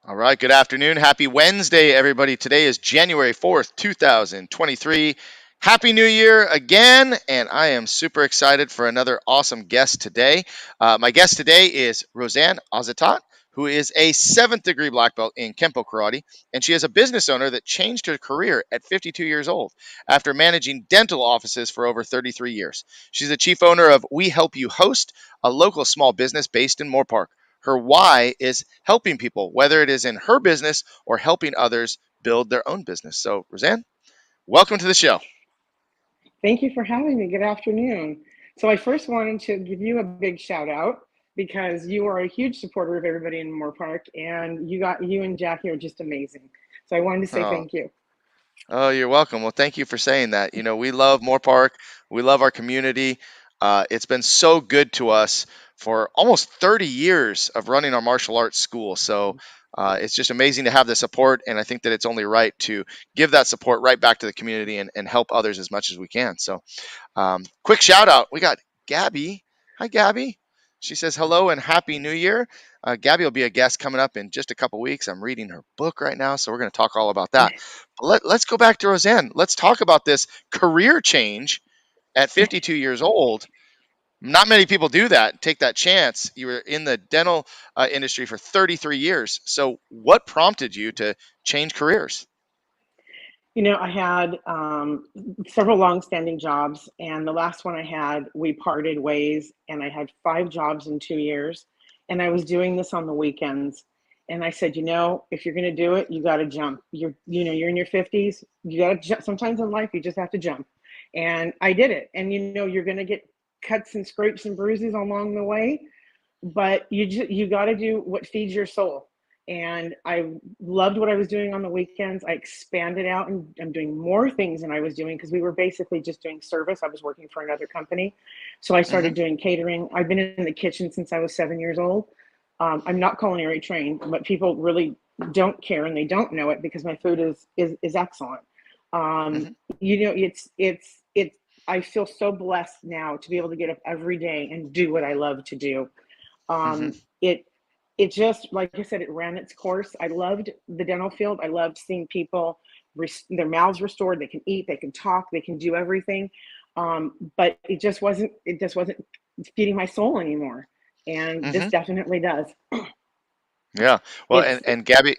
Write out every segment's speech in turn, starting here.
All right, good afternoon. Happy Wednesday, everybody. Today is January 4th, 2023. Happy New Year again, and I am super excited for another awesome guest today. My guest today is Rosane Azettat, who is a seventh degree black belt in Kenpo Karate, and she is a business owner that changed her career at 52 years old after managing dental offices for over 33 years. She's the chief owner of We Help You Host, a local small business based in Moorpark. Her why is helping people, whether it is in her business or helping others build their own business. So, Roseanne, welcome to the show. Thank you for having me. Good afternoon. So I first wanted to give you a big shout out because you are a huge supporter of everybody in Moorpark, and you and Jackie are just amazing. So I wanted to say Oh, thank you. oh, you're welcome. Well, thank you for saying that. We love Moorpark. We love our community. It's been so good to us for almost 30 years of running our martial arts school. So it's just amazing to have the support. And I think that it's only right to give that support right back to the community and help others as much as we can. So quick shout out. We got Gabby. Hi, Gabby. She says hello and happy new year. Gabby will be a guest coming up in just a couple weeks. I'm reading her book right now, so we're going to talk all about that. But let's go back to Roseanne. Let's talk about this career change at 52 years old. Not many people do that, take that chance. You were in the dental industry for 33 years. So, what prompted you to change careers? I had several long-standing jobs, and the last one I had, we parted ways, and I had 5 jobs in 2 years, and I was doing this on the weekends. And I said, if you're going to do it, you got to jump. You're in your 50s. You got to jump. Sometimes in life, you just have to jump. And I did it. And you're going to get cuts and scrapes and bruises along the way, but you got to do what feeds your soul. And I loved what I was doing on the weekends. I expanded out and I'm doing more things than I was doing because we were basically just doing service. I was working for another company. So I Hmm. started doing catering. I've been in the kitchen since I was 7 years old. I'm not culinary trained, but people really don't care and they don't know it because my food is excellent. Hmm. It's I feel so blessed now to be able to get up every day and do what I love to do. Hmm. Um, it it just, like I said, it ran its course. I loved the dental field. I loved seeing people their mouths restored. They can eat, they can talk, they can do everything. But it just wasn't feeding my soul anymore, and this Hmm. definitely does. Yeah. Well, It's and Gabby,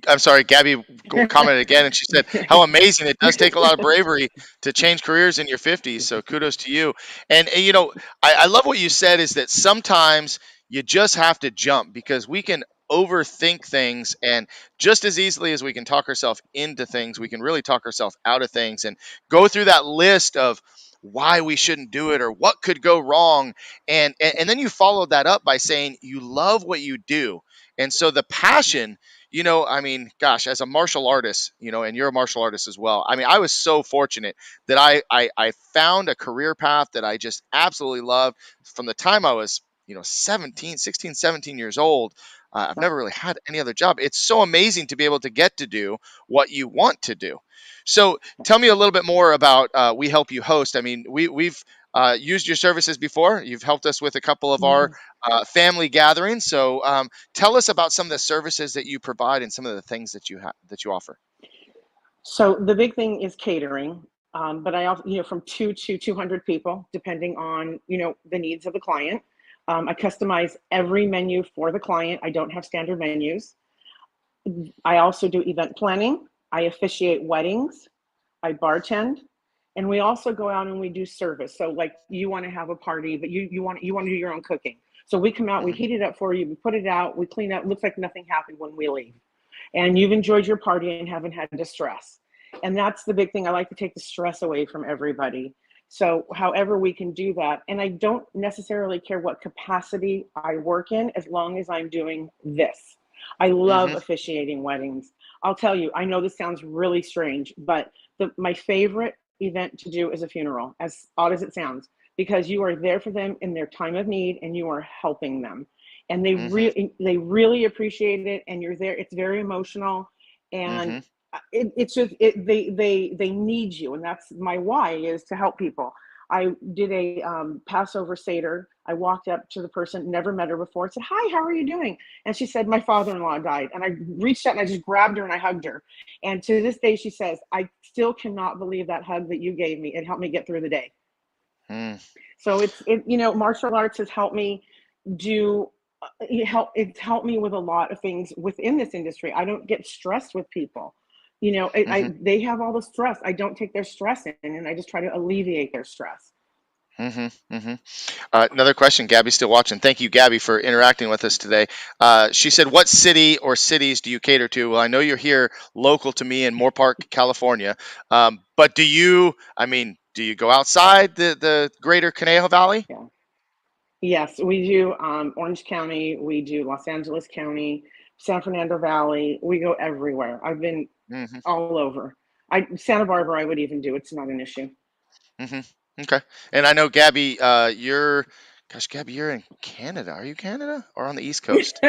I'm sorry, Gabby commented again, and she said how amazing it does take a lot of bravery to change careers in your 50s. So kudos to you. And I love what you said is that sometimes you just have to jump because we can overthink things, and just as easily as we can talk ourselves into things, we can really talk ourselves out of things and go through that list of why we shouldn't do it or what could go wrong. And then you follow that up by saying you love what you do. And so the passion, I mean, gosh, as a martial artist, and you're a martial artist as well. I mean, I was so fortunate that I found a career path that I just absolutely loved from the time I was, 17, 16, 17 years old. I've never really had any other job. It's so amazing to be able to get to do what you want to do. So tell me a little bit more about We Help You Host. I mean, we've used your services before. You've helped us with a couple of our family gatherings. So tell us about some of the services that you provide and some of the things that you offer. So the big thing is catering, but I also, from 2 to 200 people, depending on the needs of the client. I customize every menu for the client. I don't have standard menus. I also do event planning. I officiate weddings. I bartend, and we also go out and we do service. So like you want to have a party, but you want to do your own cooking. So we come out, we Hmm. heat it up for you, we put it out, we clean up. It looks like nothing happened when we leave, and you've enjoyed your party and haven't had to stress. And that's the big thing. I like to take the stress away from everybody. So however we can do that, and I don't necessarily care what capacity I work in as long as I'm doing this. I love Hmm. officiating weddings. I'll tell you, I know this sounds really strange, but my favorite event to do is a funeral, as odd as it sounds, because you are there for them in their time of need and you are helping them. And Hmm. they really appreciate it, and you're there. It's very emotional, and Hmm. it's just they need you, and that's my why, is to help people. I did a Passover Seder. I walked up to the person, never met her before, said, "Hi, how are you doing?" And she said, "My father-in-law died." And I reached out and I just grabbed her and I hugged her. And to this day, she says, "I still cannot believe that hug that you gave me. It helped me get through the day." Mm, So martial arts has helped me do it's helped me with a lot of things within this industry. I don't get stressed with people. mhm, They have all the stress. I don't take their stress in, and I just try to alleviate their stress. mhm, mhm. Another question. Gabby's still watching. Thank you, Gabby, for interacting with us today. She said, "What city or cities do you cater to?" Well, I know you're here local to me in Moorpark, California. But do you go outside the greater Conejo Valley? Yeah. Yes, we do Orange County, we do Los Angeles County, San Fernando Valley. We go everywhere. I've been Hmm. all over. Santa Barbara, I would even do. It's not an issue. Hmm. Okay. And I know, Gabby, Gabby, you're in Canada. Are you Canada or on the East Coast?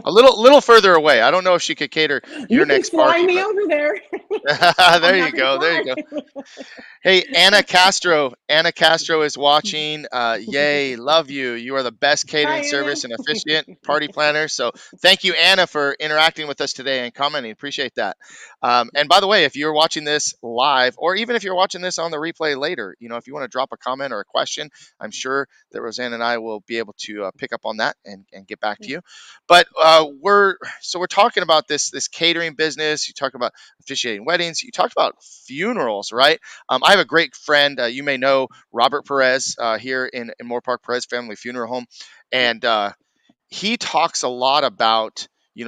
A little further away. I don't know if she could cater your You can next fly party, me but over there. I'm there you happy to go. There you fly. go. Hey, Anna Castro. Anna Castro is watching. Yay, love you. You are the best catering Hi, Anna. service and efficient party planner. So thank you, Anna, for interacting with us today and commenting. Appreciate that. And by the way, if you're watching this live, or even if you're watching this on the replay later, if you want to drop a comment or a question, I'm sure that Roseanne and I will be able to pick up on that and get back to you. But we're talking about this catering business. You talk about officiating weddings. You talked about funerals, right? I have a great friend. You may know Robert Perez here in Moorpark Perez Family Funeral Home, and he talks a lot about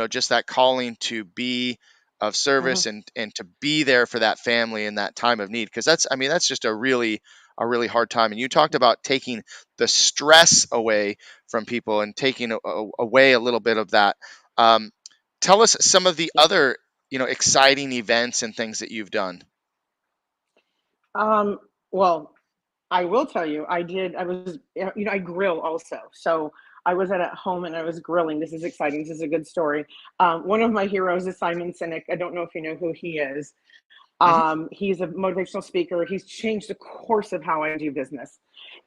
just that calling to be of Mhm. service and to be there for that family in that time of need, because that's just a really hard time. And you talked about taking the stress away from people and taking away a little bit of that. Um, Tell us some of the Yeah. other exciting events and things that you've done. Um, well, I will tell you, I was, I grill also. So I was at a home and I was grilling. This is exciting. This is a good story. One of my heroes is Simon Sinek. I don't know if you know who he is. Hmm. He's a motivational speaker. He's changed the course of how I do business.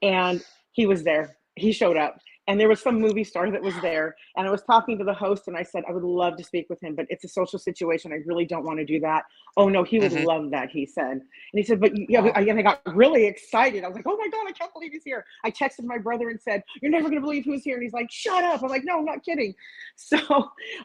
And he was there. He showed up. And there was some movie star that was there. And I was talking to the host and I said, I would love to speak with him, but it's a social situation. I really don't want to do that. Oh, no, he would Hmm. love that, he said. And he said, but yeah, Wow. and I got really excited. I was like, oh my God, I can't believe he's here. I texted my brother and said, you're never going to believe who's here. And he's like, shut up. I'm like, no, I'm not kidding. So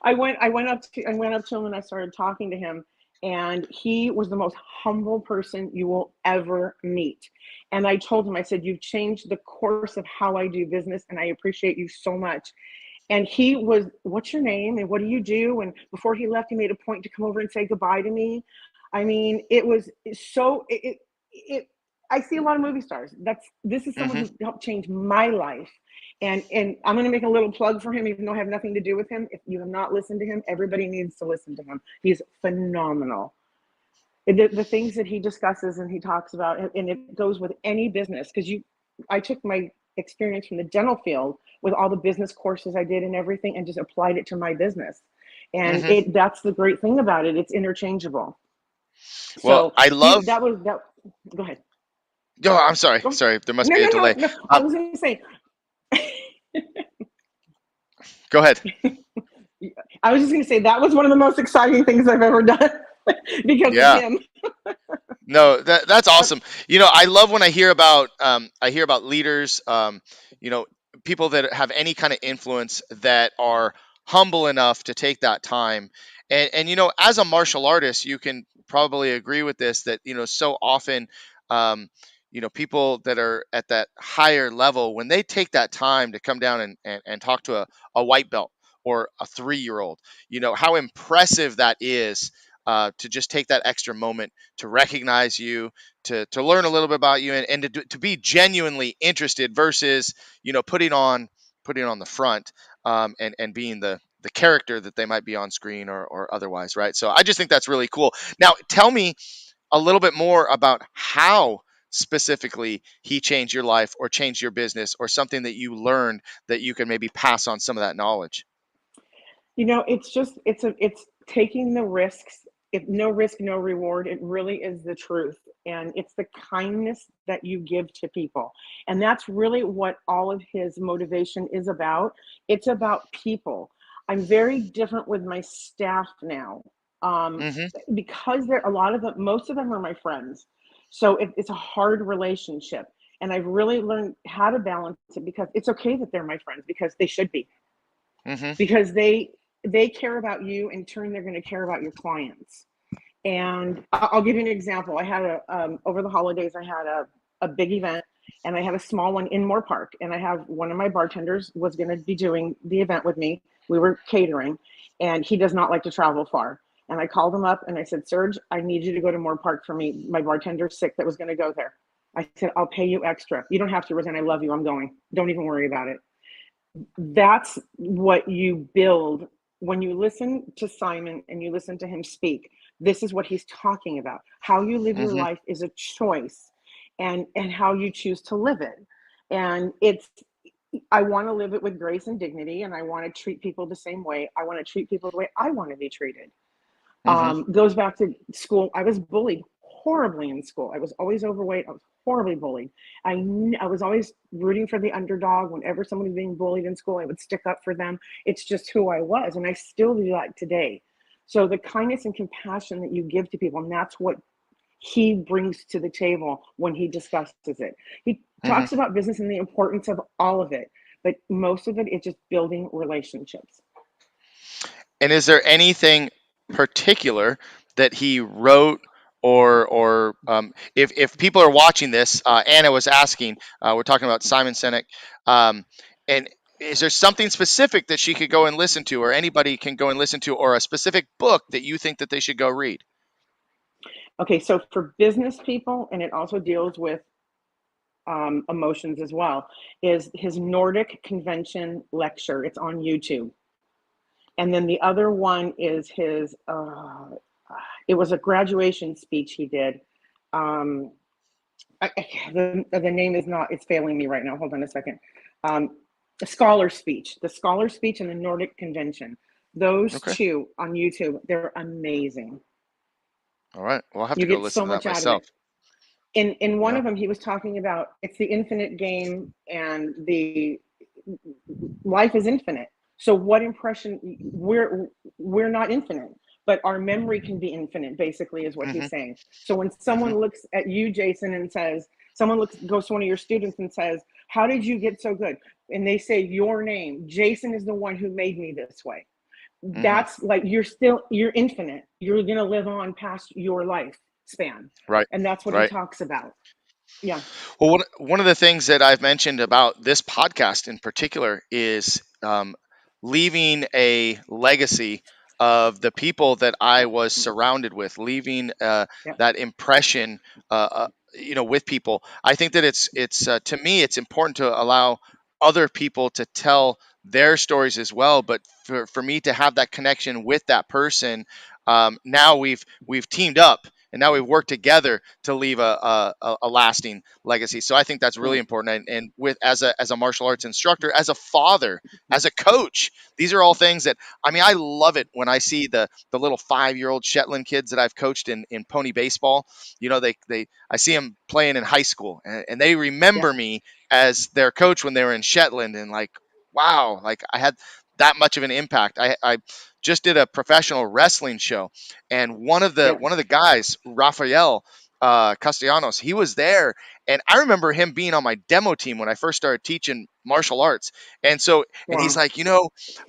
I went up to him and I started talking to him, and he was the most humble person you will ever meet. And I told him, I said, you've changed the course of how I do business, and I appreciate you so much. And he was, what's your name and what do you do? And before he left, he made a point to come over and say goodbye to me. I mean, it was so it I see a lot of movie stars. This is someone Hmm. who helped change my life. And I'm going to make a little plug for him, even though I have nothing to do with him. If you have not listened to him, everybody needs to listen to him. He's phenomenal. The things that he discusses and he talks about, and it goes with any business, because I took my experience from the dental field with all the business courses I did and everything, and just applied it to my business. And Hmm. that's the great thing about it. It's interchangeable. Well, So I love. that was that. Go ahead. Oh, I'm sorry. Go. Sorry, there must No, be a no, no, delay. no. I Um, was going to say. Go ahead. I was just going to say that was one of the most exciting things I've ever done because of Yeah. him. No, that's awesome. I love when I hear about leaders, you know, people that have any kind of influence that are humble enough to take that time. And as a martial artist, you can probably agree with this, that so often, um, people that are at that higher level, when they take that time to come down and talk to a white belt or a 3-year old, how impressive that is, to just take that extra moment to recognize you, to learn a little bit about you, and to be genuinely interested versus putting on the front, and being the character that they might be on screen or otherwise, right? So I just think that's really cool. Now tell me a little bit more about how specifically he changed your life or changed your business, or something that you learned that you can maybe pass on some of that knowledge. It's just it's taking the risks. if no risk, no reward, it really is the truth. And it's the kindness that you give to people. And that's really what all of his motivation is about. It's about people. I'm very different with my staff now, um, Hmm. because a lot of them, most of them are my friends. So it's a hard relationship. And I've really learned how to balance it, because it's okay that they're my friends, because they should be, Hmm. because they care about you, in turn they're going to care about your clients. And I'll give you an example. I had over the holidays, I had a big event, and I had a small one in Moorpark. And I have one of my bartenders was going to be doing the event with me. We were catering, and he does not like to travel far. And I called him up and I said, Serge, I need you to go to Moorpark for me. My bartender's sick that was going to go there. I said, I'll pay you extra. You don't have to, Rosane. I love you. I'm going. Don't even worry about it. That's what you build when you listen to Simon and you listen to him speak. This is what he's talking about. How you live your Hmm. life is a choice, and how you choose to live it. And it's I want to live it with grace and dignity, and I want to treat people the same way. I want to treat people the way I want to be treated. Hmm. Goes back to school. I was bullied horribly in school. I was always overweight. I was horribly bullied. I was always rooting for the underdog. Whenever someone was being bullied in school, I would stick up for them. It's just who I was, and I still do that today. So the kindness and compassion that you give to people, and that's what he brings to the table when he discusses it. He Hmm. talks about business and the importance of all of it, but most of it is just building relationships. And is there anything particular that he wrote, or if people are watching this, Anna was asking, we're talking about Simon Sinek, and is there something specific that she could go and listen to, or anybody can go and listen to, or a specific book that you think that they should go read? Okay, so for business people, and it also deals with emotions as well, is his Nordic convention lecture. It's on YouTube. And then the other one is his, it was a graduation speech he did. Um, the name is not, it's failing me right now. Hold on a second. Um, the scholar speech and the Nordic convention. Those Okay. two on YouTube, they're amazing. All right. Well, I'll have to You go get listen so to that much out of myself. it. In one Yeah. of them, he was talking about it's the infinite game, and the life is infinite. So what impression we're not infinite, but our memory can be infinite, basically, is what Hmm. he's saying. So when Hmm. someone looks at you, Jason, and says, someone goes to one of your students and says, how did you get so good? And they say your name, Jason is the one who made me this way. Hmm. That's like, you're infinite. You're going to live on past your life span. Right. And that's what he Right. talks about. Yeah. Well, one of the things that I've mentioned about this podcast in particular is leaving a legacy of the people that I was surrounded with, leaving Yeah. that impression, with people. I think that it's to me, it's important to allow other people to tell their stories as well. But for me to have that connection with that person, now we've teamed up, and now we've worked together to leave a lasting legacy. So I think that's really Right. important. And with as a martial arts instructor, as a father, as a coach, these are all things that, I mean, I love it when I see the little 5-year-old Shetland kids that I've coached in pony baseball. They I see them playing in high school, and they Yeah. remember me as their coach when they were in Shetland, and like, wow, like I had that much of an impact. I just did a professional wrestling show, and one of the Yeah. one of the guys, Rafael Castellanos, he was there, and I remember him being on my demo team when I first started teaching martial arts. And he's Wow. like,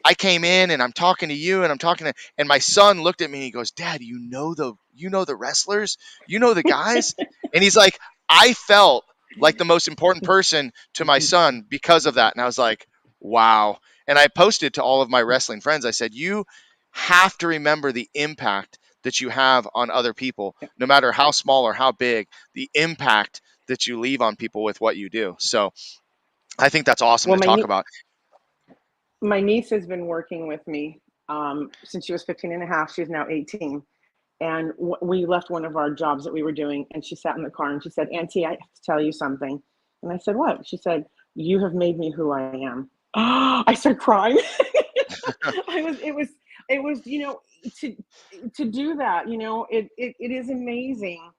I came in and I'm talking to you, and I'm talking to, and my son looked at me and he goes, Dad, you know the wrestlers, you know the guys, and he's like, I felt like the most important person to my son because of that, and I was like, wow. And I posted to all of my wrestling friends. I said, you have to remember the impact that you have on other people, no matter how small or how big, the impact that you leave on people with what you do. So I think that's awesome Well, to talk about. my niece has been working with me since she was 15 and a half. She's now 18. And we left one of our jobs that we were doing, and she sat in the car and she said, Auntie, I have to tell you something. And I said, what? She said, you have made me who I am. I started crying. It was, to do that, it is amazing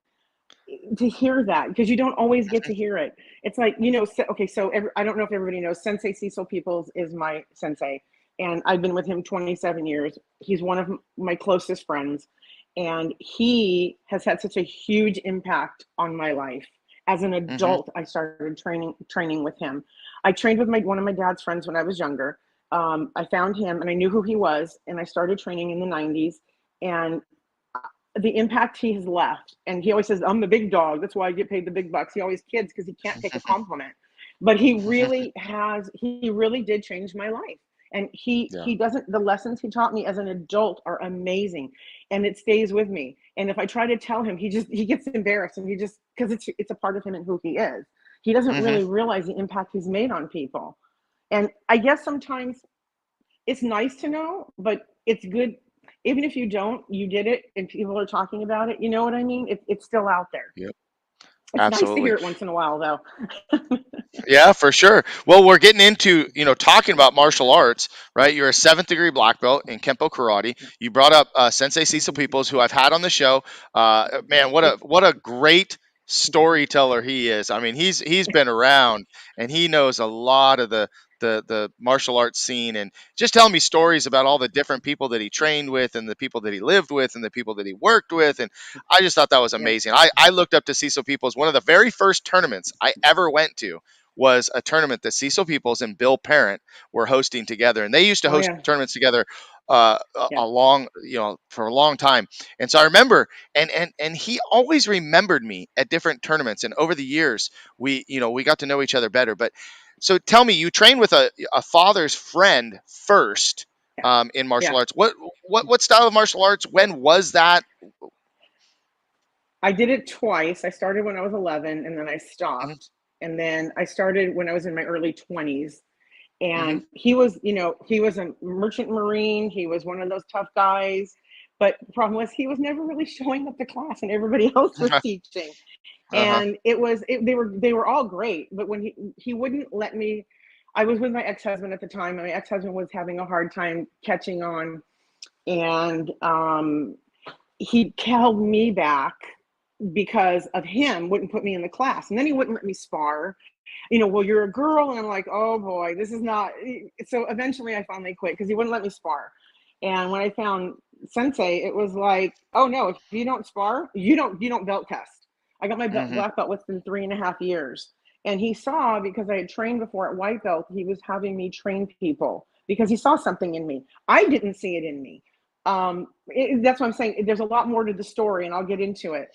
to hear that, because you don't always get to hear it. It's like, okay, so I don't know if everybody knows, Sensei Cecil Peoples is my sensei, and I've been with him 27 years. He's one of my closest friends, and he has had such a huge impact on my life. As an Hmm. adult, I started training with him. I trained with one of my dad's friends when I was younger. I found him and I knew who he was, and I started training in the 90s. And the impact he has left. And he always says, I'm the big dog. That's why I get paid the big bucks. He always kids because he can't take a compliment. But he really did change my life. And Yeah. he doesn't, the lessons he taught me as an adult are amazing. And it stays with me. And if I try to tell him, he gets embarrassed, and because it's a part of him and who he is. He doesn't Hmm. really realize the impact he's made on people. And I guess sometimes it's nice to know, but it's good. Even if you don't, you did it and people are talking about it. You know what I mean? It's still out there. Yep. It's nice to Absolutely. hear it once in a while, though. Yeah, for sure. Well, we're getting into, talking about martial arts, right? You're a seventh degree black belt in Kenpo Karate. You brought up Sensei Cecil Peoples, who I've had on the show. Man, what a great storyteller he is. I mean, he's been around and he knows a lot of the martial arts scene, and just telling me stories about all the different people that he trained with and the people that he lived with and the people that he worked with. And I just thought that was Yeah. amazing. I looked up to Cecil Peoples. One of the very first tournaments I ever went to was a tournament that Cecil Peoples and Bill Parent were hosting together, and they used to Oh host yeah. tournaments together Yeah. a long, for a long time. And so I remember, and he always remembered me at different tournaments, and over the years we got to know each other better. But so tell me, you trained with a father's friend first Yeah. in martial Yeah. arts. What style of martial arts? When was that? I did it twice. I started when I was 11, and then I Hmm. stopped. And then I started when I was in my early 20s. Hmm. And he was a merchant marine. He was one of those tough guys. But the problem was he was never really showing up to class, and everybody else was teaching. Uh-huh. And they were all great, but when he wouldn't let me. I was with my ex-husband at the time, and my ex-husband was having a hard time catching on. And he held me back because of him, wouldn't put me in the class, and then he wouldn't let me spar. Well, you're a girl, and I'm like, oh boy, this is not. So eventually I finally quit because he wouldn't let me spar. And when I found Sensei, it was like, oh no, if you don't spar, you don't belt test. I got my Hmm. black belt within 3.5 years. And he saw, because I had trained before at white belt, he was having me train people because he saw something in me. I didn't see it in me. That's what I'm saying. There's a lot more to the story, and I'll get into it.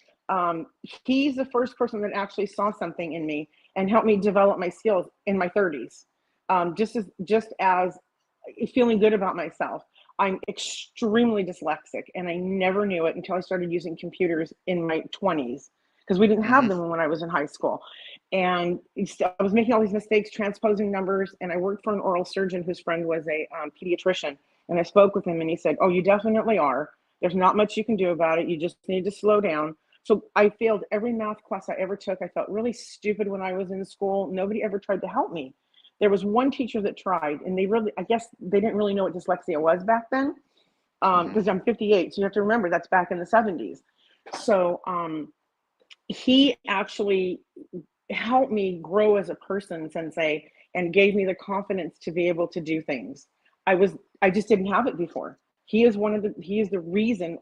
He's the first person that actually saw something in me and helped me develop my skills in my 30s. Just as feeling good about myself. I'm extremely dyslexic, and I never knew it until I started using computers in my 20s, because we didn't have Hmm. them when I was in high school. And I was making all these mistakes, transposing numbers, and I worked for an oral surgeon whose friend was a pediatrician. And I spoke with him, and he said, "Oh, you definitely are. There's not much you can do about it. You just need to slow down." So I failed every math class I ever took. I felt really stupid when I was in school. Nobody ever tried to help me. There was one teacher that tried, and I guess they didn't really know what dyslexia was back then, Hmm. because I'm 58. So you have to remember that's back in the 70s. So he actually helped me grow as a person, Sensei, and gave me the confidence to be able to do things. I just didn't have it before. He is the reason,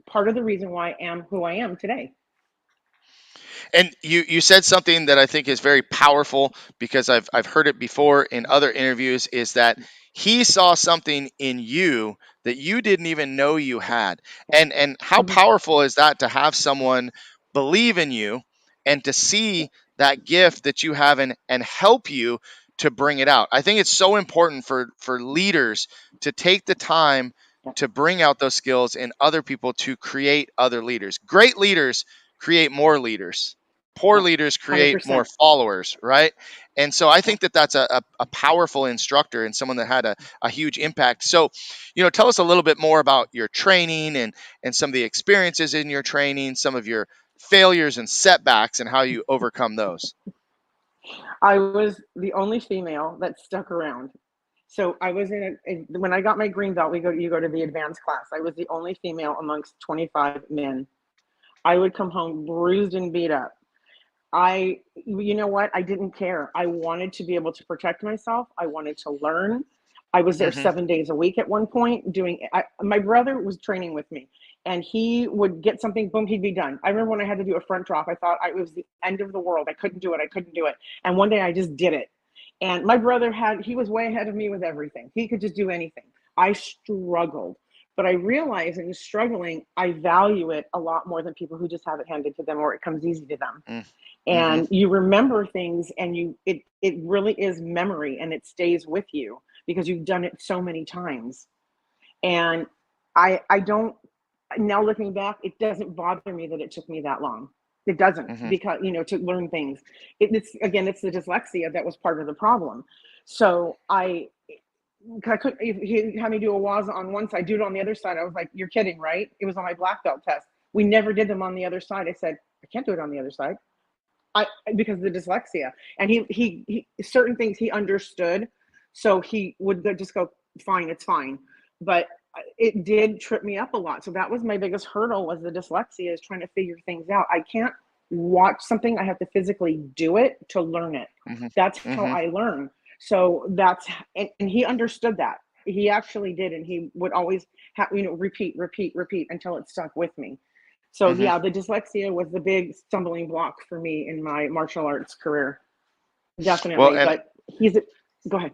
part of the reason why I am who I am today. And you said something that I think is very powerful, because I've heard it before in other interviews, is that he saw something in you that you didn't even know you had. And how Mhm. powerful is that, to have someone believe in you and to see that gift that you have, and help you to bring it out. I think it's so important for leaders to take the time to bring out those skills in other people, to create other leaders. Great leaders create more leaders. Poor Yeah, leaders create more 100%. followers, right? And so I Yeah. think that that's a powerful instructor, and someone that had a huge impact. So, tell us a little bit more about your training, and some of the experiences in your training, some of your failures and setbacks, and how you overcome those. I was the only female that stuck around. So I was when I got my green belt, you go to the advanced class. I was the only female amongst 25 men. I would come home bruised and beat up. You know what? I didn't care. I wanted to be able to protect myself. I wanted to learn. I was there Hmm. 7 days a week at one point doing, my brother was training with me and he would get something, boom, he'd be done. I remember when I had to do a front drop, I thought it was the end of the world. I couldn't do it. I couldn't do it. And one day I just did it. And my brother he was way ahead of me with everything. He could just do anything. I struggled. But I realized in struggling, I value it a lot more than people who just have it handed to them or it comes easy to them. Hmm. And you remember things and it really is memory and it stays with you because you've done it so many times. And I don't, now looking back, it doesn't bother me that it took me that long. It doesn't, Hmm. because to learn things. It's again, it's the dyslexia that was part of the problem. So I could, if he had me do a waza on one side, do it on the other side. I was like, "You're kidding, right?" It was on my black belt test. We never did them on the other side. I said, "I can't do it on the other side." I Because of the dyslexia, and he certain things he understood, so he would just go, fine, it's fine. But it did trip me up a lot. So that was my biggest hurdle, was the dyslexia, is trying to figure things out. I can't watch something, I have to physically do it to learn it. Hmm. That's how Hmm. I learn. So and he understood that. He actually did, and he would always have, repeat, repeat, repeat until it stuck with me. So Hmm. yeah, the dyslexia was the big stumbling block for me in my martial arts career, Well, definitely. and But go ahead.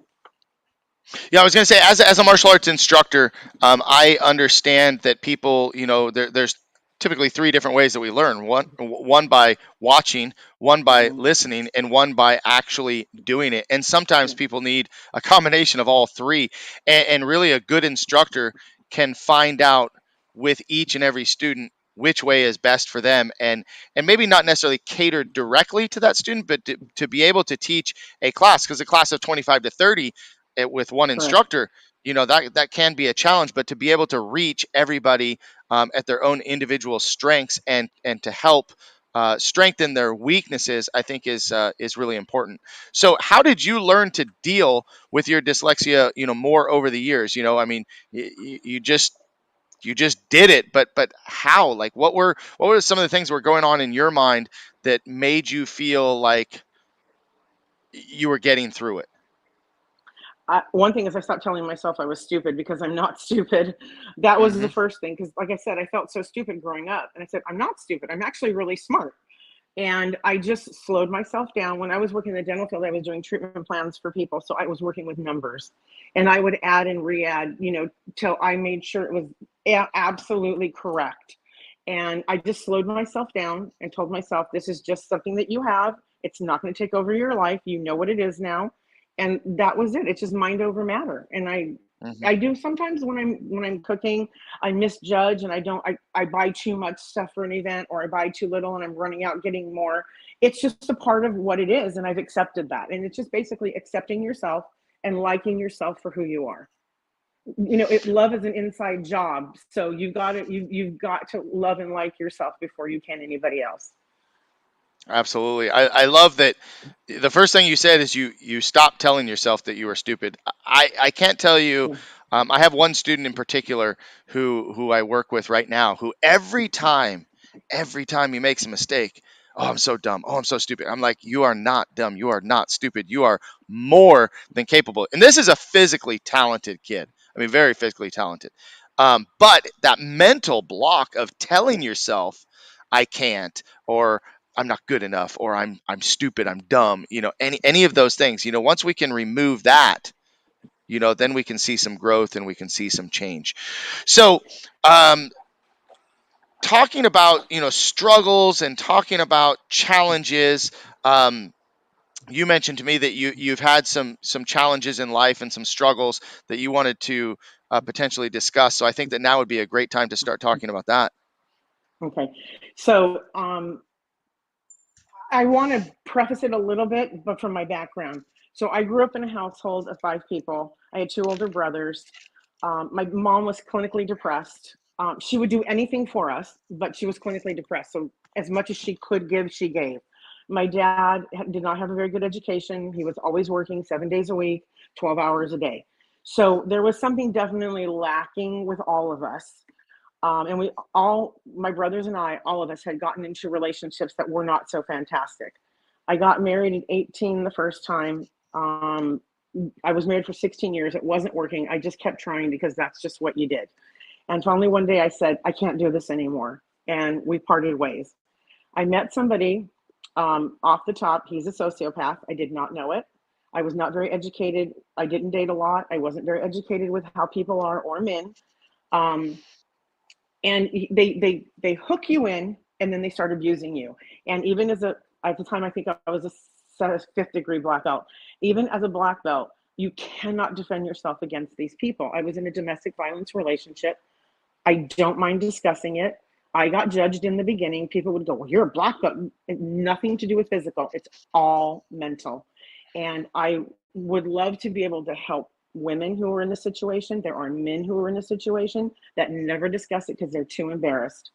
yeah, I was going to say, as a martial arts instructor, I understand that people, there's typically three different ways that we learn. One by watching, one by Mhm. listening, and one by actually doing it. And sometimes Yeah, people need a combination of all three. And really, a good instructor can find out with each and every student which way is best for them, and maybe not necessarily cater directly to that student, but to be able to teach a class, because a class of 25 to 30 with one correct. instructor, that can be a challenge. But to be able to reach everybody at their own individual strengths, and to help strengthen their weaknesses, I think is really important. So how did you learn to deal with your dyslexia, more over the years? I mean, you just did it, but how? Like, what were some of the things that were going on in your mind that made you feel like you were getting through it? One thing is, I stopped telling myself I was stupid, because I'm not stupid. That was the Hmm. first thing, because like I said, I felt so stupid growing up, and I said, I'm not stupid. I'm actually really smart. And I just slowed myself down. When I was working in the dental field, I was doing treatment plans for people. So I was working with numbers, and I would add and re-add, till I made sure it was absolutely correct. And I just slowed myself down and told myself, this is just something that you have. It's not going to take over your life. You know what it is now. And that was it. It's just mind over matter. And Hmm. I do sometimes when I'm cooking, I misjudge, and I buy too much stuff for an event, or I buy too little and I'm running out getting more. It's just a part of what it is, and I've accepted that. And it's just basically accepting yourself and liking yourself for who you are. Love is an inside job, so you've got to love and like yourself before you can anybody else. Absolutely. I love that the first thing you said is you stopped telling yourself that you were stupid. I can't tell you. Yeah. I have one student in particular who I work with right now, who every time he makes a mistake, oh, I'm so dumb. Oh, I'm so stupid. I'm like, you are not dumb. You are not stupid. You are more than capable. And this is a physically talented kid. I mean, very physically talented. But that mental block of telling yourself, I can't, or I'm not good enough, or I'm stupid, I'm dumb, any of those things, once we can remove that, then we can see some growth and we can see some change. So, um, talking about, struggles and talking about challenges, um, you mentioned to me that you've had some challenges in life and some struggles that you wanted to potentially discuss. So I think that now would be a great time to start talking about that. Okay. So I want to preface it a little bit, but from my background. So I grew up in a household of five people. I had two older brothers. My mom was clinically depressed. She would do anything for us, but she was clinically depressed. So as much as she could give, she gave. My dad did not have a very good education. He was always working 7 days a week, 12 hours a day. So there was something definitely lacking with all of us. And we all, my brothers and I, all of us had gotten into relationships that were not so fantastic. I got married at 18 the first time. I was married for 16 years. It wasn't working. I just kept trying because that's just what you did. And finally, one day I said, I can't do this anymore. And we parted ways. I met somebody off the top. He's a sociopath. I did not know it. I was not very educated. I didn't date a lot. I wasn't very educated with how people are or men. Um, and they hook you in and then they start abusing you. And even as a at the time, I think I was a fifth degree black belt. Even as a black belt, you cannot defend yourself against these people. I was in a domestic violence relationship. I don't mind discussing it. I got judged in the beginning. People would go, well, you're a black belt. Nothing to do with physical. It's all mental. And I would love to be able to help women who are in the situation. There are men who are in the situation that never discuss it because they're too embarrassed.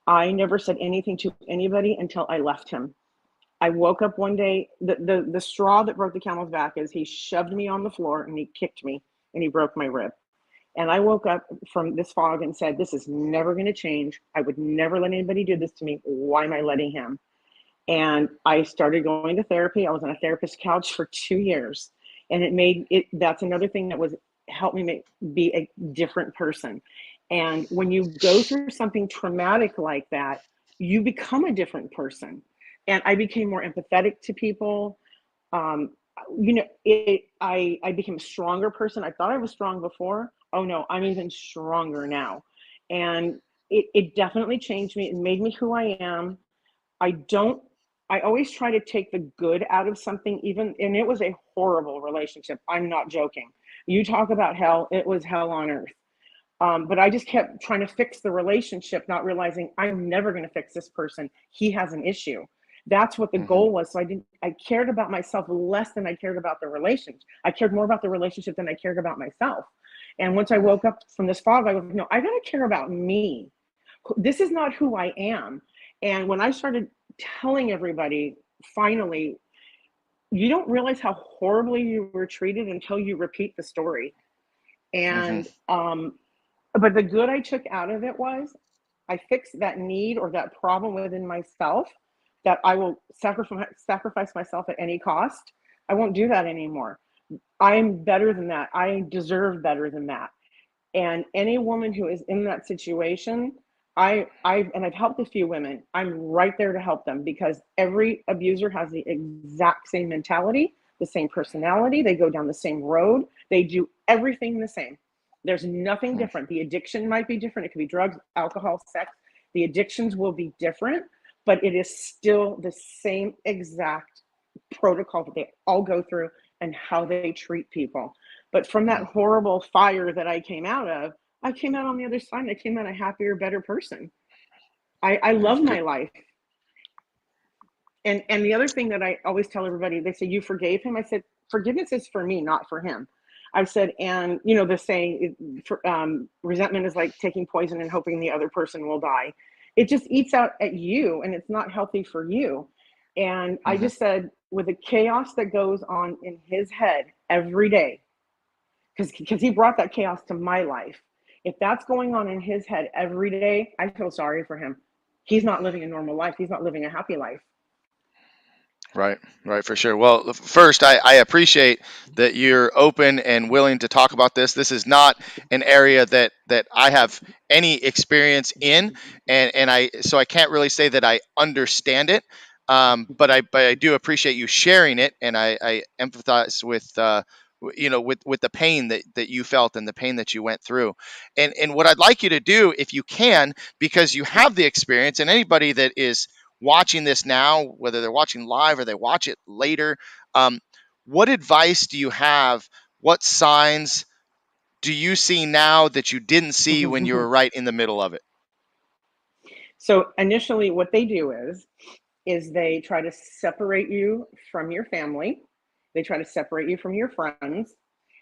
I never said anything to anybody until I left him. I woke up one day, the straw that broke the camel's back is he shoved me on the floor and he kicked me and he broke my rib. And I woke up from this fog and said, this is never going to change. I would never let anybody do this to me. Why am I letting him? And I started going to therapy. I was on a therapist couch for 2 years. And it made it, that's another thing that was helped me be a different person. And when you go through something traumatic like that, you become a different person. And I became more empathetic to people. Um, I became a stronger person. I thought I was strong before. Oh no, I'm even stronger now. And it definitely changed me. It made me who I am. I don't, I always try to take the good out of something, even, and it was a horrible relationship. I'm not joking. You talk about hell, it was hell on earth. But I just kept trying to fix the relationship, not realizing I'm never going to fix this person. He has an issue. That's what the Hmm. goal was. So I cared about myself less than I cared about the relationship. I cared more about the relationship than I cared about myself. And once I woke up from this fog, I was, no, I got to care about me. This is not who I am. And when I started telling everybody, finally, you don't realize how horribly you were treated until you repeat the story. Hmm. And but the good I took out of it was I fixed that need or that problem within myself, that I will sacrifice myself at any cost. I won't do that anymore. I'm better than that. I deserve better than that. And any woman who is in that situation, I've helped a few women. I'm right there to help them because every abuser has the exact same mentality, the same personality. They go down the same road. They do everything the same. There's nothing different. The addiction might be different. It could be drugs, alcohol, sex. The addictions will be different, but it is still the same exact protocol that they all go through and how they treat people. But from that horrible fire that I came out of, I came out on the other side and I came out a happier, better person. I love my Good. life. And the other thing that I always tell everybody, they say, you forgave him? I said, forgiveness is for me, not for him. I said, and you know, the saying, resentment is like taking poison and hoping the other person will die. It just eats out at you and it's not healthy for you. And I Hmm. just said, with the chaos that goes on in his head every day, because he brought that chaos to my life. If that's going on in his head every day, I feel sorry for him. He's not living a normal life. He's not living a happy life. Right, right, for sure. Well, first, I appreciate that you're open and willing to talk about this. This is not an area that I have any experience in, and I can't really say that I understand it. But I do appreciate you sharing it, and I empathize with with the pain that you felt and the pain that you went through. And what I'd like you to do, if you can, because you have the experience, and anybody that is watching this now, whether they're watching live or they watch it later, um, what advice do you have? What signs do you see now that you didn't see when you were right in the middle of it? So initially, what they do is they try to separate you from your family. They try to separate you from your friends.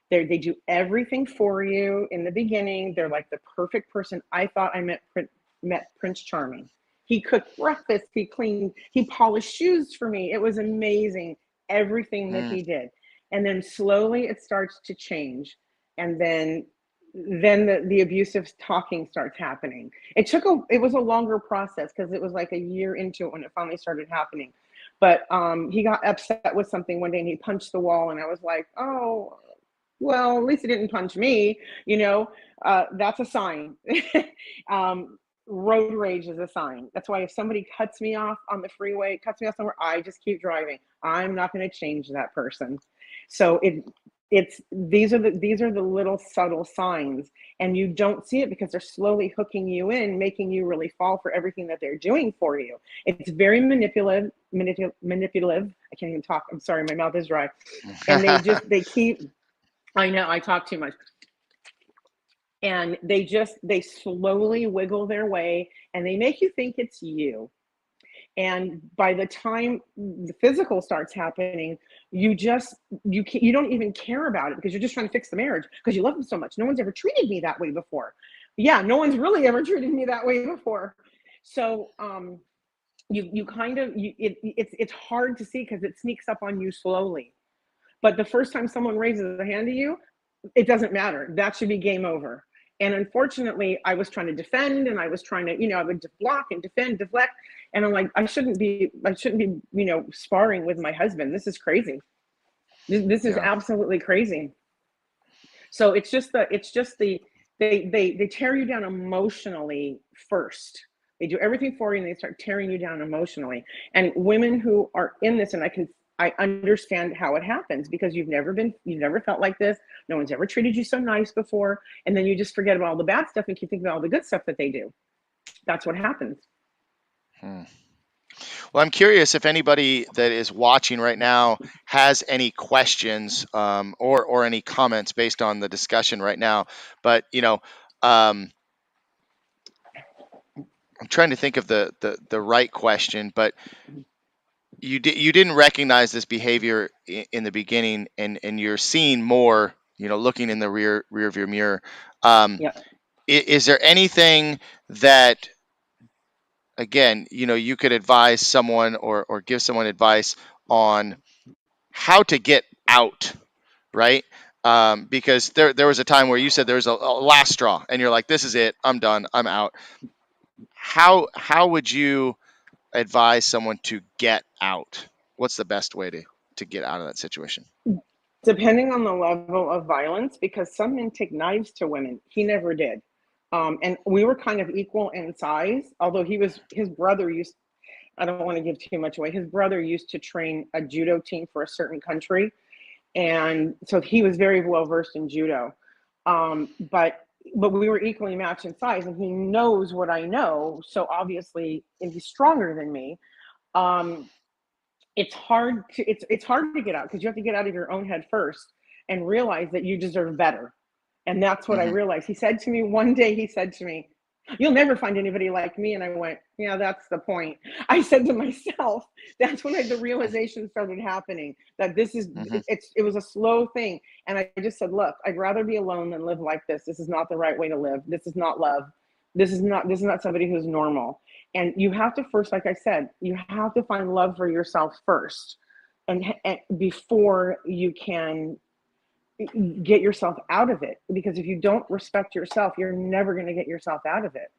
They do everything for you in the beginning. They're like the perfect person. I thought I met Prince Charming. He cooked breakfast. He cleaned. He polished shoes for me. It was amazing. Everything that Mm, he did, and then slowly it starts to change. and then the abusive talking starts happening. It was a longer process because it was like a year into it when it finally started happening. But he got upset with something one day and he punched the wall, and I was like, oh, well, at least he didn't punch me, you know. That's a sign. Road rage is a sign. That's why if somebody cuts me off on the freeway, cuts me off somewhere, I just keep driving. I'm not going to change that person. So it's these are the little subtle signs, and you don't see it because they're slowly hooking you in, making you really fall for everything that they're doing for you. It's very manipulative. I can't even talk. I'm sorry, my mouth is dry. And they keep. I know I talk too much. And they slowly wiggle their way, and they make you think it's you. And by the time the physical starts happening, you don't even care about it because you're just trying to fix the marriage because you love them so much. No one's ever treated me that way before. Yeah, no one's really ever treated me that way before. So you kind of it's hard to see because it sneaks up on you slowly. But the first time someone raises a hand to you, it doesn't matter. That should be game over. And unfortunately, I was trying to defend, and I was trying to, I would block and defend, deflect. And I'm like, I shouldn't be, sparring with my husband. This is crazy. This is Yeah. absolutely crazy. So they tear you down emotionally first. They do everything for you and they start tearing you down emotionally. And women who are in this, and I understand how it happens because you've never felt like this. No one's ever treated you so nice before. And then you just forget about all the bad stuff and keep thinking about all the good stuff that they do. That's what happens. Hmm. Well, I'm curious if anybody that is watching right now has any questions, or any comments based on the discussion right now. But I'm trying to think of the right question. But you didn't recognize this behavior in the beginning, and you're seeing more. Looking in the rear view mirror. Um, Yeah. is there anything that, again, you could advise someone, or give someone advice on how to get out, right? Because there was a time where you said there was a last straw, and you're like, this is it, I'm done, I'm out. How would you advise someone to get out? What's the best way to get out of that situation? Depending on the level of violence, because some men take knives to women. He never did. And we were kind of equal in size, although his brother used, I don't want to give too much away. His brother used to train a judo team for a certain country. And so he was very well versed in judo. But we were equally matched in size, and he knows what I know. So obviously, and he's stronger than me. Um, it's hard to get out because you have to get out of your own head first and realize that you deserve better. And that's what I Hmm. realized. He said to me one day, he said to me, "You'll never find anybody like me." And I went, "Yeah, that's the point." I said to myself, that's when the realization started happening that Hmm. it was a slow thing. And I just said, "Look, I'd rather be alone than live like this. This is not the right way to live. This is not love. This is not somebody who's normal." And you have to first, like I said, you have to find love for yourself first, and before you can get yourself out of it. Because if you don't respect yourself, you're never going to get yourself out of it.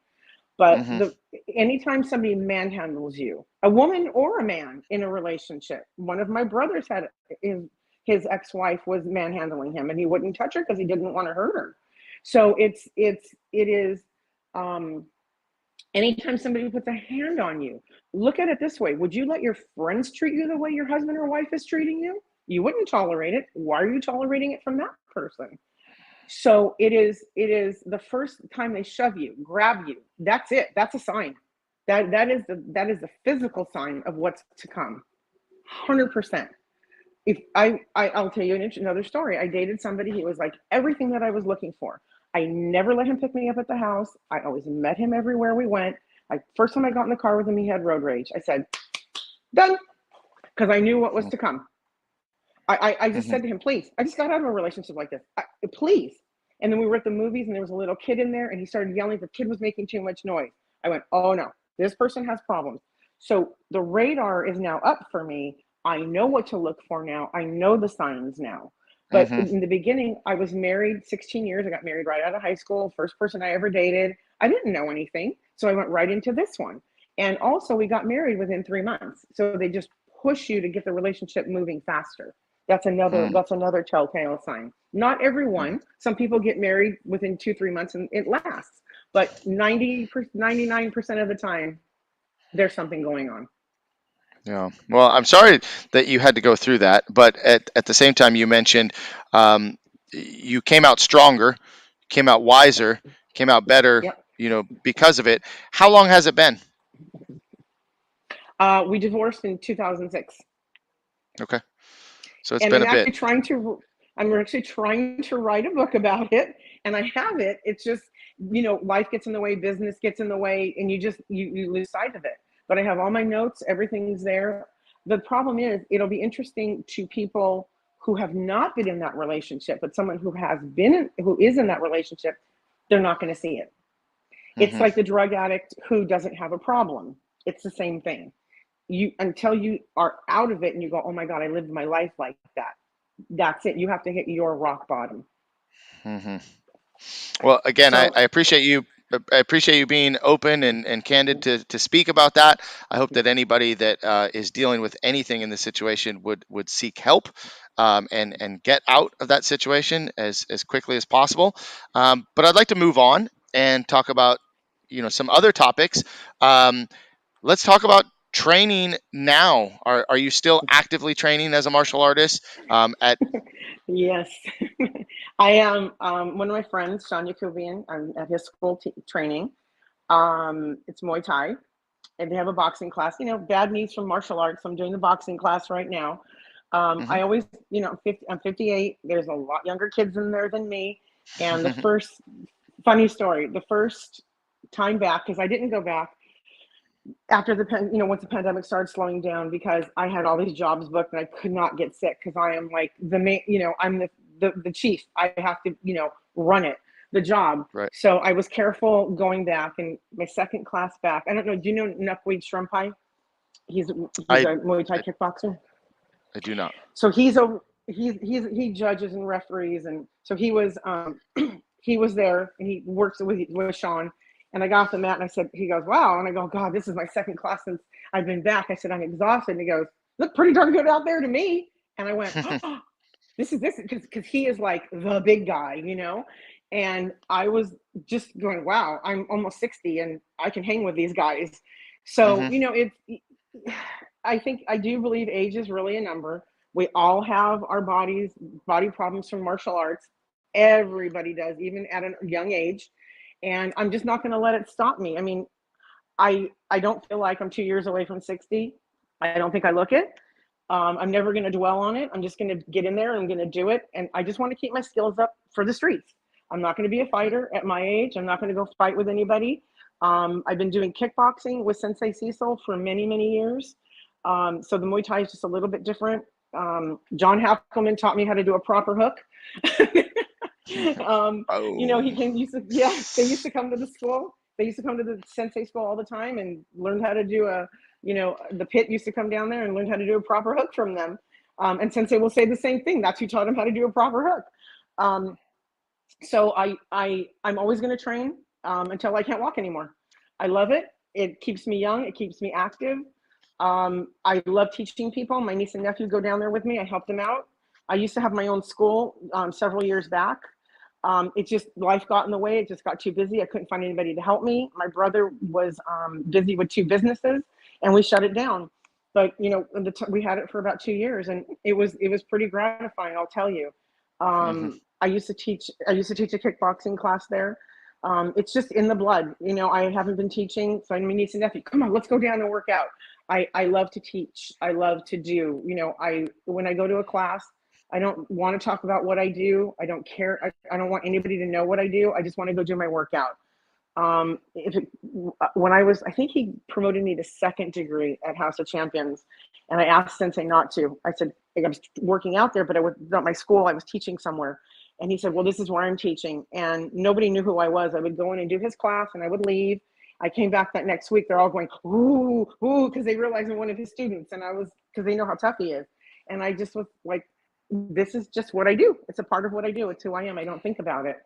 But Hmm. anytime somebody manhandles you, a woman or a man in a relationship, one of my brothers had his ex-wife was manhandling him, and he wouldn't touch her because he didn't want to hurt her. So it is anytime somebody puts a hand on you, look at it this way. Would you let your friends treat you the way your husband or wife is treating you? You wouldn't tolerate it. Why are you tolerating it from that person? So it is the first time they shove you, grab you. That's it. That's a sign. That is the physical sign of what's to come. 100%. If I'll tell you another story. I dated somebody. He was like everything that I was looking for. I never let him pick me up at the house. I always met him everywhere we went. First time I got in the car with him, he had road rage. I said, done, because I knew what was to come. I just Hmm. said to him, please, I just got out of a relationship like this. Please. And then we were at the movies and there was a little kid in there and he started yelling. The kid was making too much noise. I went, oh no, this person has problems. So the radar is now up for me. I know what to look for now. I know the signs now. But Hmm. in the beginning, I was married 16 years. I got married right out of high school, first person I ever dated. I didn't know anything. So I went right into this one. And also, we got married within 3 months. So they just push you to get the relationship moving faster. That's another telltale sign. Not everyone. Some people get married within 2-3 months and it lasts. But 99% of the time, there's something going on. Yeah. Well, I'm sorry that you had to go through that, but at the same time, you mentioned um, you came out stronger, came out wiser, came out better, Yep. because of it. How long has it been? We divorced in 2006. Okay. So it's And been I'm a bit. actually trying to write a book about it, and I have it. It's just, life gets in the way, business gets in the way, and you lose sight of it. But I have all my notes, everything's there. The problem is, it'll be interesting to people who have not been in that relationship, but someone who is in that relationship, they're not going to see it. It's Hmm. like the drug addict who doesn't have a problem. It's the same thing. You Until you are out of it and you go, oh my God, I lived my life like that. That's it. You have to hit your rock bottom. Hmm. Well, again, I, So I appreciate you. I appreciate you being open and candid to speak about that. I hope that anybody that is dealing with anything in this situation would seek help, and get out of that situation as quickly as possible. But I'd like to move on and talk about some other topics. Um, let's talk about training now. Are you still actively training as a martial artist? At yes, I am. One of my friends, Sean Yakubian, I'm at his school training. It's Muay Thai, and they have a boxing class. Bad news from martial arts. I'm doing the boxing class right now. Mhm. I always, I'm 58. There's a lot younger kids in there than me. And the first funny story, the first time back, because I didn't go back after once the pandemic started slowing down, because I had all these jobs booked and I could not get sick, because I am like the main, I'm the chief. I have to, run it, the job. Right. So I was careful going back, and my second class back. I don't know. Do you know Nukweed Shrimpai? He's I, a Muay Thai I kickboxer. I do not. So he judges and referees, and so he was there, and he works with Sean. And I got off the mat, and I said, he goes, wow. And I go, God, this is my second class since I've been back. I said, I'm exhausted. And he goes, look pretty darn good out there to me. And I went, oh, this because he is like the big guy. And I was just going, wow, I'm almost 60 and I can hang with these guys. So, Hmm. I think I do believe age is really a number. We all have our body problems from martial arts. Everybody does, even at a young age. And I'm just not going to let it stop me. I mean, I don't feel like I'm 2 years away from 60. I don't think I look it. I'm never going to dwell on it. I'm just going to get in there and I'm going to do it. And I just want to keep my skills up for the streets. I'm not going to be a fighter at my age. I'm not going to go fight with anybody. I've been doing kickboxing with Sensei Cecil for many, many years. So the Muay Thai is just a little bit different. John Hackleman taught me how to do a proper hook. He Boom. came used to yeah, they used to come to the school. They used to come to the sensei school all the time and learn how to do the pit used to come down there and learn how to do a proper hook from them. And sensei will say the same thing. That's who taught him how to do a proper hook. Um, so I'm always going to train until I can't walk anymore. I love it. It keeps me young. It keeps me active. I love teaching people. My niece and nephew go down there with me. I help them out. I used to have my own school several years back. It just, life got in the way. It just got too busy. I couldn't find anybody to help me. My brother was busy with two businesses, and we shut it down. But we had it for about 2 years, and it was pretty gratifying. I'll tell you. Hmm. I used to teach. I used to teach a kickboxing class there. It's just in the blood. I haven't been teaching, so my niece and nephew, come on, let's go down and work out. I love to teach. I love to do. When I go to a class, I don't want to talk about what I do. I don't care. I don't want anybody to know what I do. I just want to go do my workout. When I think he promoted me to second degree at House of Champions, and I asked Sensei not to. I said I was working out there, but I was not my school. I was teaching somewhere, and he said, "Well, this is where I'm teaching," and nobody knew who I was. I would go in and do his class, and I would leave. I came back that next week. They're all going, ooh, because they realized I'm one of his students, and I was, because they know how tough he is, and I just was like, this is just what I do. It's a part of what I do. It's who I am. I don't think about it.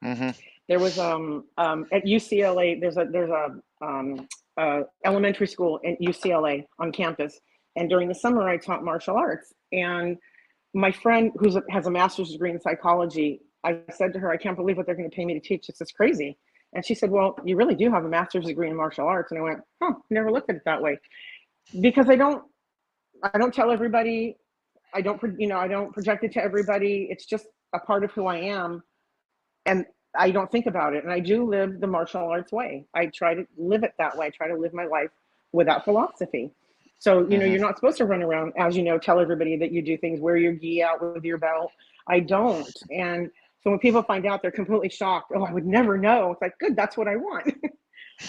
Hmm. There was at UCLA. There's a elementary school at UCLA on campus, and during the summer I taught martial arts. And my friend has a master's degree in psychology, I said to her, I can't believe what they're going to pay me to teach. This is crazy. And she said, well, you really do have a master's degree in martial arts. And I went, huh, never looked at it that way. Because I don't tell everybody, I don't project it to everybody. It's just a part of who I am. And I don't think about it. And I do live the martial arts way. I try to live it that way. I try to live my life with that philosophy. So, Hmm. you're not supposed to run around, as tell everybody that you do things, wear your gi out with your belt. I don't. And so when people find out, they're completely shocked. Oh, I would never know. It's like, good, that's what I want.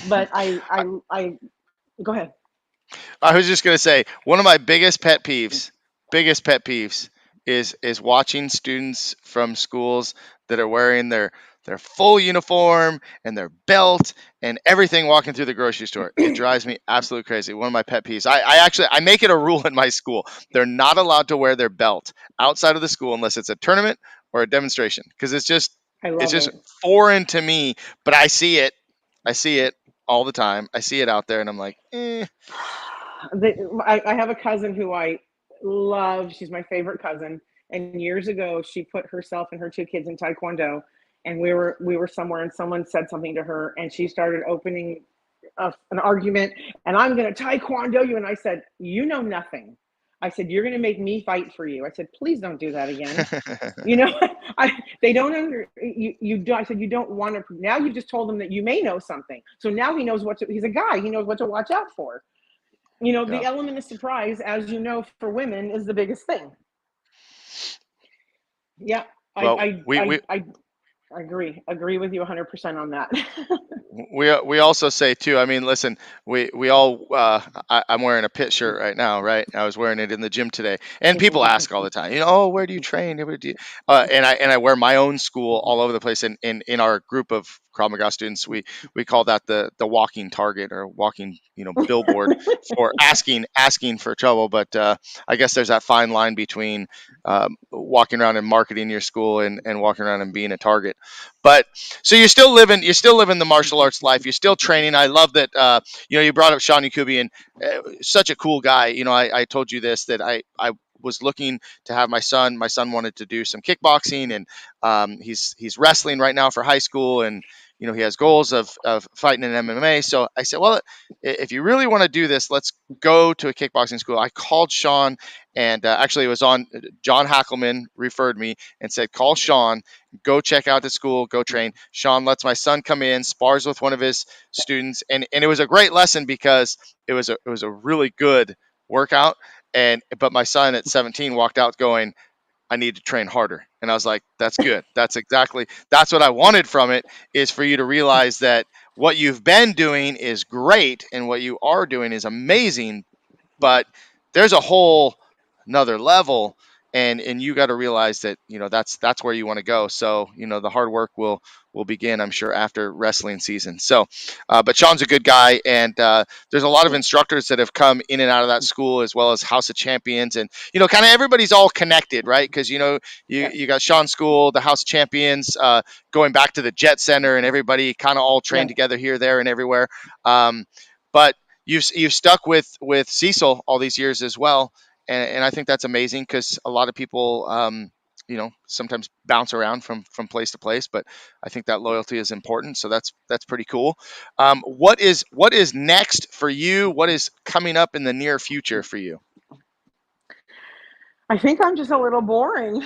But I go ahead. I was just gonna say one of my biggest pet peeves is watching students from schools that are wearing their full uniform and their belt and everything walking through the grocery store. It drives me absolutely crazy. One of my pet peeves. I make it a rule in my school. They're not allowed to wear their belt outside of the school unless it's a tournament or a demonstration because I it's love just it. foreign to me. But I see it. I see it all the time. I see it out there, and I'm like, eh. I have a cousin who I love. She's my favorite cousin. And years ago, she put herself and her two kids in Taekwondo. And we were somewhere, and someone said something to her, and she started opening an argument. And I'm going to Taekwondo you. And I said, you know nothing. I said, you're going to make me fight for you. I said, please don't do that again. You know, they don't you do. I said, you don't want to. Now you just told him that you may know something. So now he knows he's a guy. He knows what to watch out for. The Yeah. element of surprise, as for women, is the biggest thing. Yeah, I Well, I I I, I agree with you 100% on that. we also say too. I mean, listen, we all. I'm wearing a pit shirt right now, right? I was wearing it in the gym today, and people ask all the time, oh, where do you train? Where do you? And I wear my own school all over the place. And in our group of Krav Maga students, we call that the walking target or walking billboard for asking for trouble. But I guess there's that fine line between walking around and marketing your school and walking around and being a target. But so you're still living the martial arts life. You're still training. I love that. You brought up Sean Yakubi, and such a cool guy. I told you this that I was looking to have my son. My son wanted to do some kickboxing, and he's wrestling right now for high school, and he has goals of fighting in MMA. So I said, well, if you really want to do this, let's go to a kickboxing school. I called Sean, and actually it was on John Hackelman referred me and said, call Sean, go check out the school, go train. Sean lets my son come in, spars with one of his students, and it was a great lesson because it was a really good workout. And but my son at 17 walked out going, I need to train harder. And I was like, that's good. That's what I wanted from it, is for you to realize that what you've been doing is great and what you are doing is amazing, but there's a whole another level, and you got to realize that that's where you want to go. So the hard work will begin, I'm sure, after wrestling season. So but Sean's a good guy, and there's a lot of instructors that have come in and out of that school, as well as House of Champions, and kind of everybody's all connected, right? Because you Yeah, you got Sean's school, the House of Champions, going back to the Jet Center, and everybody kind of all trained yeah. together here, there, and everywhere. But you've stuck with Cecil all these years as well, and I think that's amazing because a lot of people sometimes bounce around from place to place, but I think that loyalty is important. So that's pretty cool. What is next for you? What is coming up in the near future for you? I think I'm just a little boring.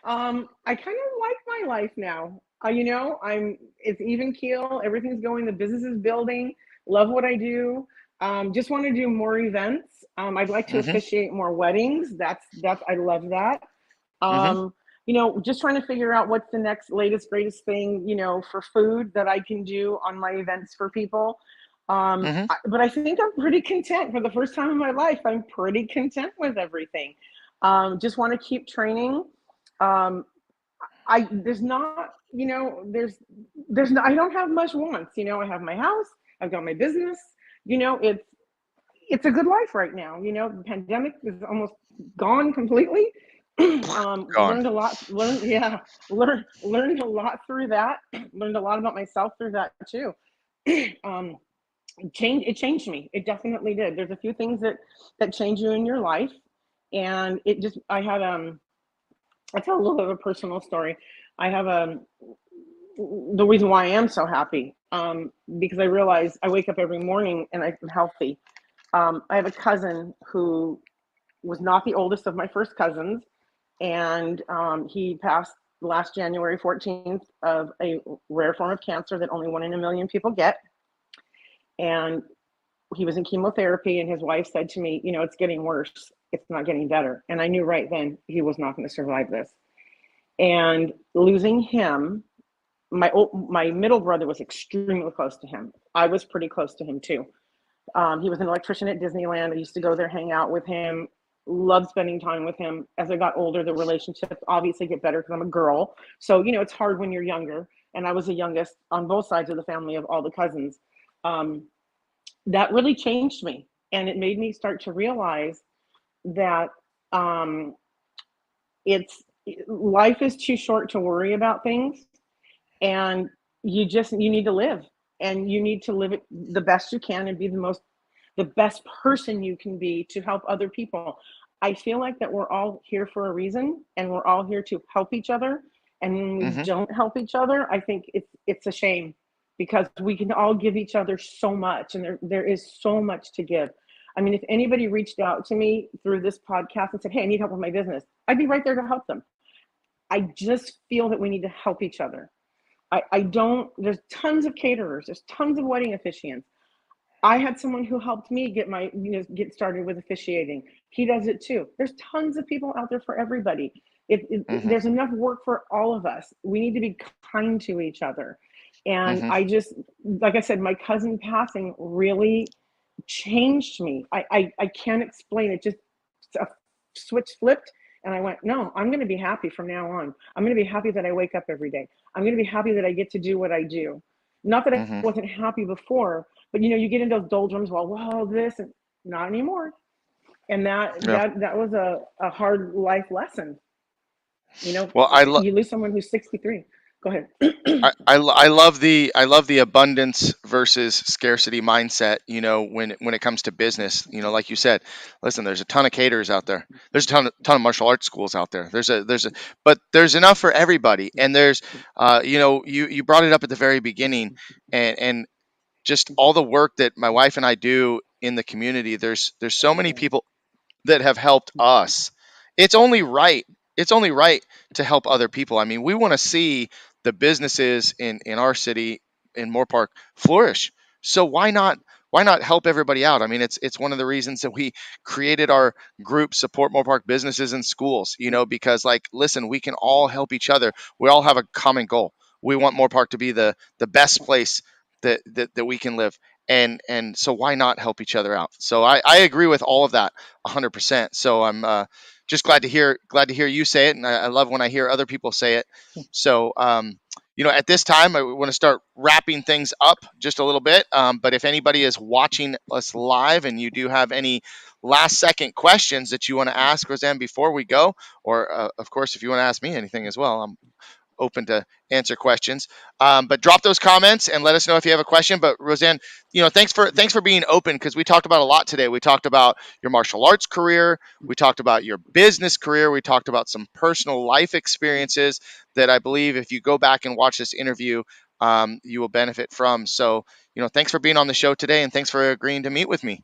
I kind of like my life now. It's even keel. Everything's going. The business is building. Love what I do. Just want to do more events. I'd like to Hmm. officiate more weddings. That's I love that. Hmm. Um, just trying to figure out what's the next latest greatest thing, for food that I can do on my events for people. Hmm. But I think I'm pretty content for the first time in my life. I'm pretty content with everything. Just want to keep training. Um, I there's not, there's no, I don't have much wants. I have my house. I've got my business. It's a good life right now. The pandemic is almost gone completely. Gone. Learned a lot. Learned a lot through that. Learned a lot about myself through that too. um, it changed me. It definitely did. There's a few things that change you in your life, and it just I had I tell a little bit of a personal story. I have the reason why I am so happy, because I realize I wake up every morning and I'm healthy. I have a cousin who was not the oldest of my first cousins, and he passed last January 14th of a rare form of cancer that only 1 in a million people get. And he was in chemotherapy, and his wife said to me, it's getting worse. It's not getting better. And I knew right then he was not going to survive this. And losing him, my middle brother was extremely close to him. I was pretty close to him too. He was an electrician at Disneyland. I used to go there, hang out with him, loved spending time with him. As I got older, the relationships obviously get better because I'm a girl. So, it's hard when you're younger. And I was the youngest on both sides of the family of all the cousins. Um, that really changed me. And it made me start to realize that um, it's life is too short to worry about things, and you need to live, and you need to live it the best you can and be the best person you can be to help other people. I feel like that we're all here for a reason, and we're all here to help each other. And when we Hmm. don't help each other, I think it's a shame, because we can all give each other so much, and there is so much to give. I mean, if anybody reached out to me through this podcast and said, "Hey, I need help with my business," I'd be right there to help them. I just feel that we need to help each other. I don't, there's tons of caterers, there's tons of wedding officiants. I had someone who helped me get started with officiating. He does it too. There's tons of people out there for everybody. Hmm. There's enough work for all of us. We need to be kind to each other. And Hmm. I just, like I said, my cousin passing really changed me. I can't explain it. Just a switch flipped, and I went, no, I'm going to be happy from now on. I'm going to be happy that I wake up every day. I'm going to be happy that I get to do what I do. Not that I Hmm. wasn't happy before, but you get into those doldrums. Well, whoa, this and not anymore. And Yeah. that was a hard life lesson. Well, You lose someone who's 63. Go ahead. I love the abundance versus scarcity mindset. When it comes to business, like you said, listen, there's a ton of caterers out there. There's a ton of martial arts schools out there. But there's enough for everybody. And there's, you brought it up at the very beginning, and just all the work that my wife and I do in the community. There's so many people that have helped us. It's only right. It's only right to help other people. I mean, we want to see the businesses in our city in Moorpark flourish. So why not help everybody out? I mean, it's one of the reasons that we created our group, support Moorpark businesses and schools. Because, like, listen, we can all help each other. We all have a common goal. We want Moorpark to be the best place that we can live. And so why not help each other out? So I agree with all of that 100%. So I'm just glad to hear you say it, and I love when I hear other people say it. So at this time, I want to start wrapping things up just a little bit. But if anybody is watching us live and you do have any last second questions that you want to ask Roseanne before we go, or of course if you want to ask me anything as well, I'm open to answer questions. But drop those comments and let us know if you have a question. But Roseanne, thanks for being open, because we talked about a lot today. We talked about your martial arts career, we talked about your business career, we talked about some personal life experiences that I believe if you go back and watch this interview, you will benefit from. So thanks for being on the show today, and thanks for agreeing to meet with me.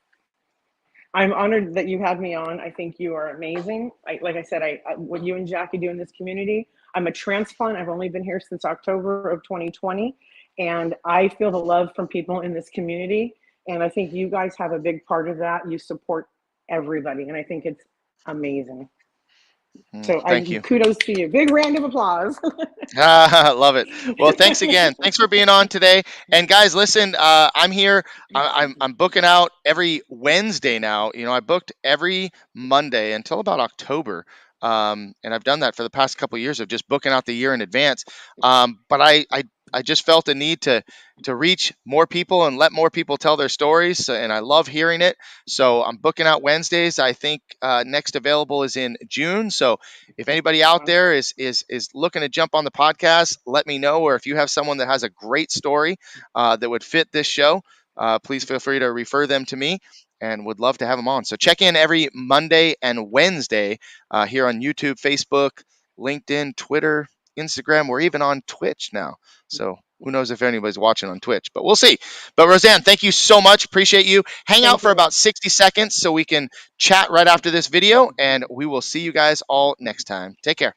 I'm honored that you had me on. I think you are amazing. Like I said, what you and Jackie do in this community. I'm a transplant. I've only been here since October of 2020, and I feel the love from people in this community. And I think you guys have a big part of that. You support everybody, and I think it's amazing. So Thank I you. kudos to you. Big round of applause. Love it. Well, thanks again. Thanks for being on today. And guys, listen, I'm here. I'm booking out every Wednesday now. I booked every Monday until about October. And I've done that for the past couple of years of just booking out the year in advance. But I I just felt a need to reach more people and let more people tell their stories, and I love hearing it. So I'm booking out Wednesdays. I think next available is in June. So if anybody out Wow. there is looking to jump on the podcast, let me know. Or if you have someone that has a great story that would fit this show, please feel free to refer them to me, and would love to have them on. So check in every Monday and Wednesday here on YouTube, Facebook, LinkedIn, Twitter, Instagram. We're even on Twitch now. So who knows if anybody's watching on Twitch, but we'll see. But Rosane, thank you so much. Appreciate you. Hang out Thank for you. about 60 seconds so we can chat right after this video, and we will see you guys all next time. Take care.